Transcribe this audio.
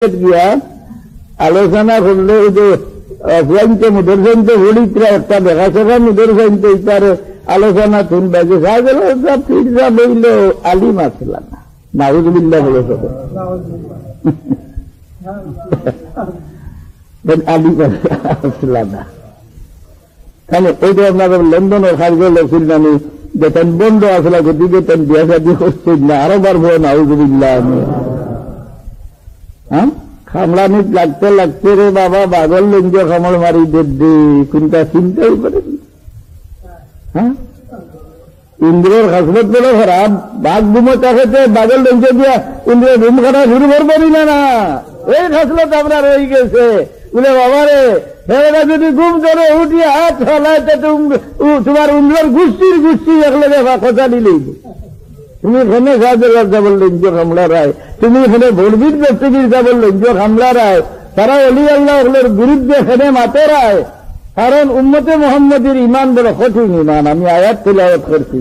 গিয়া আলোচনা করলে ওই যে অফলাইনতে মুদর সাইনতে হলিত্রা একটা দেখাশোনা মুদর সাইনতে ইতার আলোচনা শুনবে যে সাহেব ফিরজা বইল আলিম আসলা না নাউজুবিল্লাহ বলে আলিম আসলা না তাহলে ওইটা আপনার লন্ডনের খারগ লছিল নানি যে তেন বন্ধ আসলা গতিকে তেন বিয়া শাদী করছেন না আরো পারবো নাউজুবিল্লাহ হ্যাঁ খামড়ানি লাগতে লাগতে রে বাবা বাগল লঞ্জ খামড় মারি দে কোনটা চিন্তাই করে হ্যাঁ ইন্দ্রের খাসবত বলে খারাপ বাঘ ঘুমো চাষেতে বাগল লঞ্চ দিয়া ইন্দ্রের ঘুম খানা শুরু করবো না এই খাসলত আপনার রয়ে গেছে বলে বাবা রে হেরা যদি ঘুম ধরে উঠিয়ে হাত ফেলায় তোমার ইন্দ্রের গোষ্ঠী একলগে কথা দিলেই তুমি এখানে সাহায্যের যাবল লঞ্চ খামলা রায় তুমি এখানে ভোরবির ব্যক্তিগির যাবল লঞ্চ খামলা রায় তারা অলি আল্লাহ ওগুলোর বিরুদ্ধে এখানে মাতে রায় কারণ উম্মতে মোহাম্মদের ইমান বড় কঠিন ইমান আমি আয়াত তিলাওয়াত করছি।